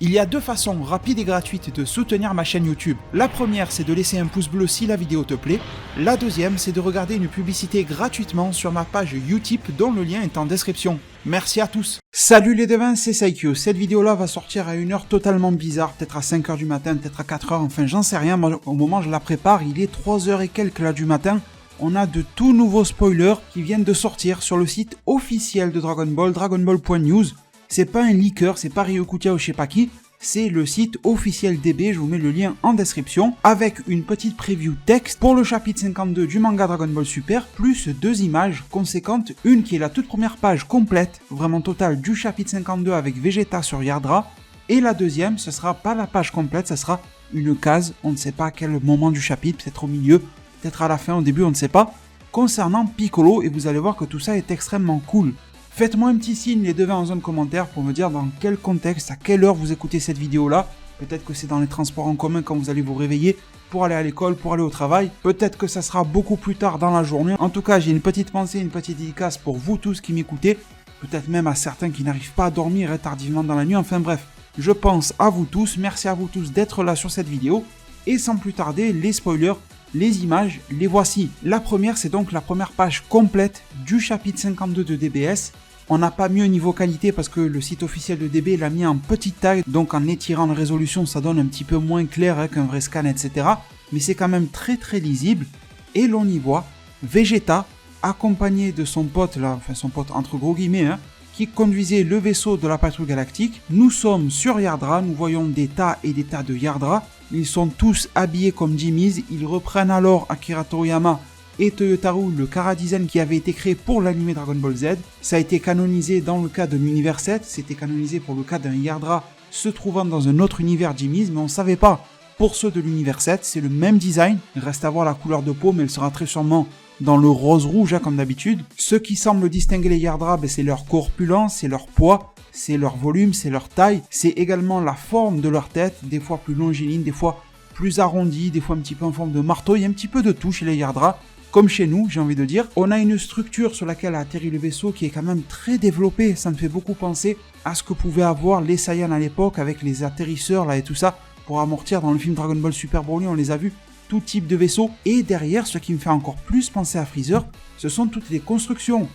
Il y a deux façons rapides et gratuites de soutenir ma chaîne YouTube. La première, c'est de laisser un pouce bleu si la vidéo te plaît. La deuxième, c'est de regarder une publicité gratuitement sur ma page Utip dont le lien est en description. Merci à tous. Salut les devins, c'est Saikyo. Cette vidéo-là va sortir à une heure totalement bizarre, peut-être à 5h du matin, peut-être à 4h, enfin j'en sais rien. Moi, au moment où je la prépare, il est 3h et quelques là du matin. On a de tout nouveaux spoilers qui viennent de sortir sur le site officiel de Dragon Ball, dragonball.news. C'est pas un leaker, c'est pas Ryokutia ou je sais pas qui, c'est le site officiel DB, je vous mets le lien en description, avec une petite preview texte pour le chapitre 52 du manga Dragon Ball Super, plus deux images conséquentes, une qui est la toute première page complète, vraiment totale, du chapitre 52 avec Vegeta sur Yardra, et la deuxième, ce sera pas la page complète, ce sera une case, on ne sait pas à quel moment du chapitre, peut-être au milieu, peut-être à la fin, au début, on ne sait pas, concernant Piccolo, et vous allez voir que tout ça est extrêmement cool. Faites-moi un petit signe les devins en zone commentaire pour me dire dans quel contexte, à quelle heure vous écoutez cette vidéo-là. Peut-être que c'est dans les transports en commun quand vous allez vous réveiller pour aller à l'école, pour aller au travail. Peut-être que ça sera beaucoup plus tard dans la journée. En tout cas, j'ai une petite pensée, une petite dédicace pour vous tous qui m'écoutez. Peut-être même à certains qui n'arrivent pas à dormir tardivement dans la nuit. Enfin bref, je pense à vous tous. Merci à vous tous d'être là sur cette vidéo. Et sans plus tarder, les spoilers, les images, les voici. La première, c'est donc la première page complète du chapitre 52 de DBS. On n'a pas mieux niveau qualité parce que le site officiel de DB l'a mis en petite taille, donc en étirant la résolution ça donne un petit peu moins clair qu'un vrai scan, etc. Mais c'est quand même très très lisible, et l'on y voit Vegeta accompagné de son pote, là, enfin son pote entre gros guillemets, qui conduisait le vaisseau de la patrouille galactique. Nous sommes sur Yardra, nous voyons des tas et des tas de Yardra, ils sont tous habillés comme Jimmy's, ils reprennent alors Akira Toriyama et Toyotaru, le chara-design qui avait été créé pour l'anime Dragon Ball Z. Ça a été canonisé dans le cas de l'univers 7, c'était canonisé pour le cas d'un Yardra se trouvant dans un autre univers Jimmy's, mais on ne savait pas. Pour ceux de l'univers 7, c'est le même design, il reste à voir la couleur de peau, mais elle sera très sûrement dans le rose-rouge, comme d'habitude. Ce qui semble distinguer les Yardra, c'est leur corpulence, c'est leur poids, c'est leur volume, c'est leur taille, c'est également la forme de leur tête, des fois plus longiligne, des fois plus arrondie, des fois un petit peu en forme de marteau, il y a un petit peu de tout chez les Yardra. Comme chez nous, j'ai envie de dire, on a une structure sur laquelle a atterri le vaisseau qui est quand même très développée. Ça me fait beaucoup penser à ce que pouvaient avoir les Saiyans à l'époque avec les atterrisseurs là et tout ça pour amortir. Dans le film Dragon Ball Super Broly, on les a vus, tout type de vaisseau. Et derrière, ce qui me fait encore plus penser à Freezer, ce sont toutes les constructions.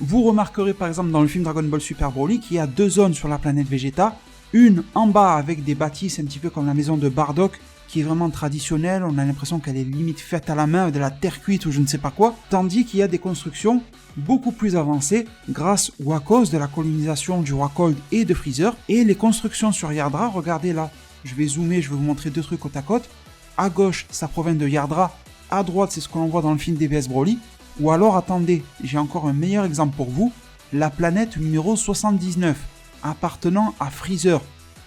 Vous remarquerez par exemple dans le film Dragon Ball Super Broly qu'il y a deux zones sur la planète Vegeta. Une en bas avec des bâtisses un petit peu comme la maison de Bardock, qui est vraiment traditionnelle, on a l'impression qu'elle est limite faite à la main, de la terre cuite ou je ne sais pas quoi, tandis qu'il y a des constructions beaucoup plus avancées grâce ou à cause de la colonisation du roi Cold et de Freezer. Et les constructions sur Yardra, regardez là, je vais zoomer, je vais vous montrer deux trucs côte à côte. À gauche, ça provient de Yardra, à droite, c'est ce que l'on voit dans le film DBS Broly. Ou alors, attendez, j'ai encore un meilleur exemple pour vous, la planète numéro 79, appartenant à Freezer,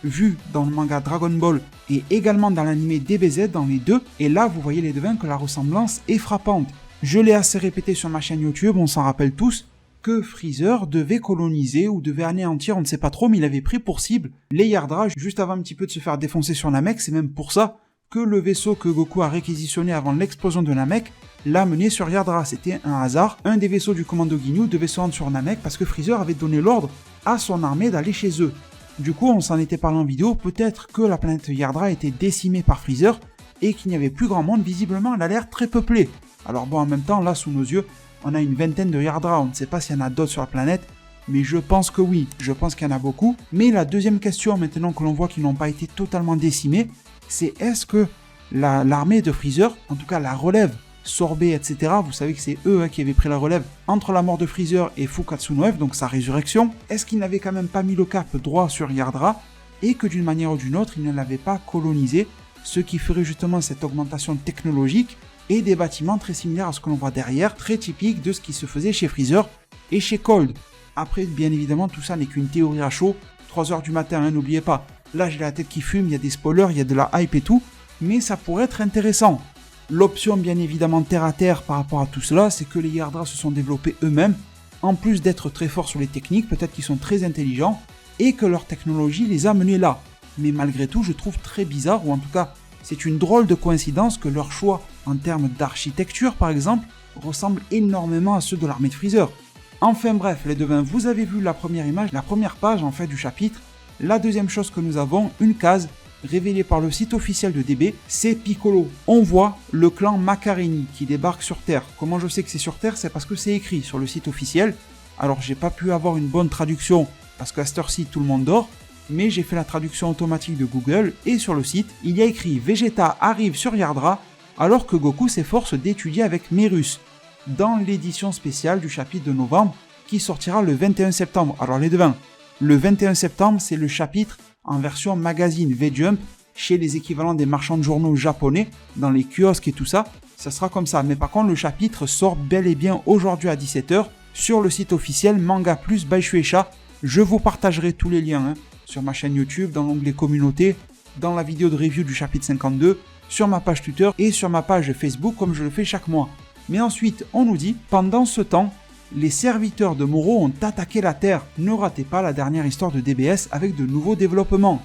vu dans le manga Dragon Ball et également dans l'anime DBZ dans les deux, et là vous voyez les devins que la ressemblance est frappante. Je l'ai assez répété sur ma chaîne YouTube, on s'en rappelle tous, que Freezer devait coloniser ou devait anéantir, on ne sait pas trop, mais il avait pris pour cible les Yardra juste avant un petit peu de se faire défoncer sur Namek. C'est même pour ça que le vaisseau que Goku a réquisitionné avant l'explosion de Namek l'a mené sur Yardra. C'était un hasard, un des vaisseaux du commando Ginyu devait se rendre sur Namek parce que Freezer avait donné l'ordre à son armée d'aller chez eux. Du coup, on s'en était parlé en vidéo, peut-être que la planète Yardra était décimée par Freezer et qu'il n'y avait plus grand monde, visiblement elle a l'air très peuplée. Alors bon, en même temps, là sous nos yeux, on a une vingtaine de Yardra, on ne sait pas s'il y en a d'autres sur la planète, mais je pense que oui, je pense qu'il y en a beaucoup. Mais la deuxième question, maintenant que l'on voit qu'ils n'ont pas été totalement décimés, c'est est-ce que l'armée de Freezer, en tout cas la relève, Sorbet, etc., vous savez que c'est eux qui avaient pris la relève entre la mort de Freezer et Fukatsu no F, donc sa résurrection, est-ce qu'ils n'avaient quand même pas mis le cap droit sur Yardra et que d'une manière ou d'une autre, ils ne l'avaient pas colonisé, ce qui ferait justement cette augmentation technologique et des bâtiments très similaires à ce que l'on voit derrière, très typique de ce qui se faisait chez Freezer et chez Cold. Après, bien évidemment, tout ça n'est qu'une théorie à chaud, 3h du matin, n'oubliez pas, là j'ai la tête qui fume, il y a des spoilers, il y a de la hype et tout, mais ça pourrait être intéressant. L'option bien évidemment terre à terre par rapport à tout cela, c'est que les Yardra se sont développés eux-mêmes, en plus d'être très forts sur les techniques, peut-être qu'ils sont très intelligents, et que leur technologie les a menés là. Mais malgré tout, je trouve très bizarre, ou en tout cas, c'est une drôle de coïncidence que leur choix en termes d'architecture par exemple, ressemble énormément à ceux de l'armée de Freezer. Enfin bref, les devins, vous avez vu la première image, la première page en fait du chapitre, La deuxième chose que nous avons, une case révélée par le site officiel de DB, c'est Piccolo. On voit le clan Macarini qui débarque sur Terre. Comment je sais que c'est sur Terre? C'est parce que c'est écrit sur le site officiel. Alors j'ai pas pu avoir une bonne traduction parce qu'à cette heure-ci tout le monde dort, mais j'ai fait la traduction automatique de Google et sur le site, il y a écrit Vegeta arrive sur Yardra alors que Goku s'efforce d'étudier avec Merus dans l'édition spéciale du chapitre de novembre qui sortira le 21 septembre. Alors les devins, le 21 septembre c'est le chapitre en version magazine V-Jump chez les équivalents des marchands de journaux japonais, dans les kiosques et tout ça, ça sera comme ça. Mais par contre le chapitre sort bel et bien aujourd'hui à 17h sur le site officiel Manga Plus by Shueisha. Je vous partagerai tous les liens sur ma chaîne YouTube, dans l'onglet communauté, dans la vidéo de review du chapitre 52, sur ma page Twitter et sur ma page Facebook comme je le fais chaque mois. Mais ensuite, on nous dit, pendant ce temps, les serviteurs de Moro ont attaqué la Terre. Ne ratez pas la dernière histoire de DBS avec de nouveaux développements.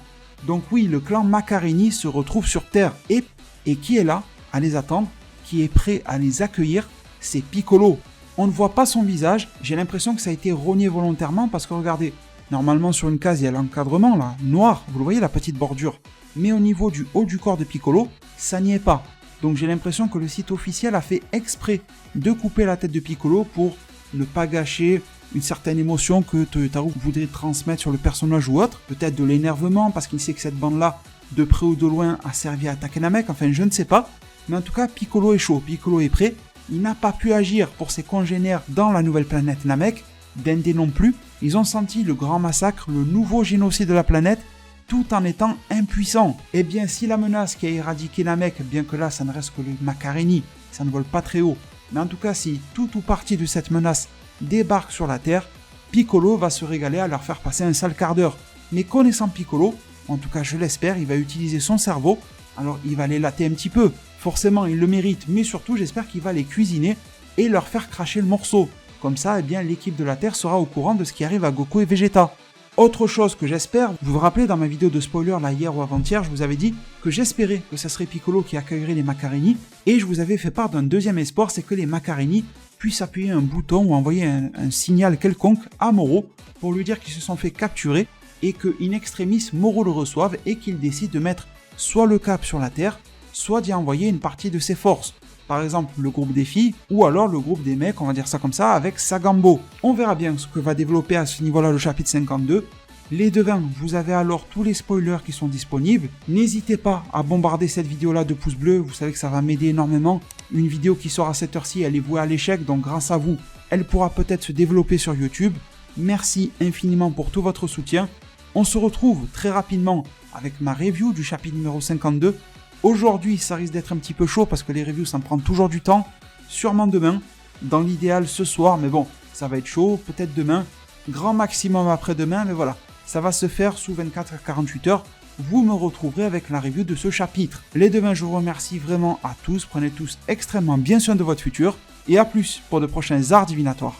Donc oui, le clan Macarini se retrouve sur Terre. Et qui est là, à les attendre, qui est prêt à les accueillir, c'est Piccolo. On ne voit pas son visage, j'ai l'impression que ça a été rogné volontairement parce que regardez, normalement sur une case il y a l'encadrement là, noir, vous le voyez la petite bordure. Mais au niveau du haut du corps de Piccolo, ça n'y est pas. Donc j'ai l'impression que le site officiel a fait exprès de couper la tête de Piccolo pour ne pas gâcher une certaine émotion que Toyotarou voudrait transmettre sur le personnage ou autre. Peut-être de l'énervement parce qu'il sait que cette bande-là, de près ou de loin, a servi à attaquer Namek, enfin je ne sais pas. Mais en tout cas, Piccolo est chaud, Piccolo est prêt. Il n'a pas pu agir pour ses congénères dans la nouvelle planète Namek, Dende non plus. Ils ont senti le grand massacre, le nouveau génocide de la planète, tout en étant impuissants. Et bien si la menace qui a éradiqué Namek, bien que là ça ne reste que le Macarini, ça ne vole pas très haut, mais en tout cas si tout ou partie de cette menace débarque sur la Terre, Piccolo va se régaler à leur faire passer un sale quart d'heure. Mais connaissant Piccolo, en tout cas je l'espère, il va utiliser son cerveau, alors il va les latter un petit peu. Forcément, il le mérite, mais surtout, j'espère qu'il va les cuisiner et leur faire cracher le morceau. Comme ça, eh bien, l'équipe de la Terre sera au courant de ce qui arrive à Goku et Vegeta. Autre chose que j'espère, vous vous rappelez dans ma vidéo de spoiler là hier ou avant-hier, je vous avais dit que j'espérais que ça serait Piccolo qui accueillerait les Macarini, et je vous avais fait part d'un deuxième espoir, c'est que les Macarini puissent appuyer un bouton ou envoyer un signal quelconque à Moro pour lui dire qu'ils se sont fait capturer et que in extremis Moro le reçoive et qu'il décide de mettre soit le cap sur la Terre, soit d'y envoyer une partie de ses forces. Par exemple le groupe des filles, ou alors le groupe des mecs, on va dire ça comme ça, avec Sagambo. On verra bien ce que va développer à ce niveau-là le chapitre 52. Les devins, vous avez alors tous les spoilers qui sont disponibles. N'hésitez pas à bombarder cette vidéo-là de pouces bleus, vous savez que ça va m'aider énormément. Une vidéo qui sort à cette heure-ci, elle est vouée à l'échec, donc grâce à vous, elle pourra peut-être se développer sur YouTube. Merci infiniment pour tout votre soutien. On se retrouve très rapidement avec ma review du chapitre numéro 52. Aujourd'hui, ça risque d'être un petit peu chaud parce que les reviews, ça me prend toujours du temps. Sûrement demain, dans l'idéal ce soir, mais bon, ça va être chaud, peut-être demain, grand maximum après-demain, mais voilà, ça va se faire sous 24 à 48 heures. Vous me retrouverez avec la review de ce chapitre. Les devins, je vous remercie vraiment à tous, prenez tous extrêmement bien soin de votre futur, et à plus pour de prochains arts divinatoires.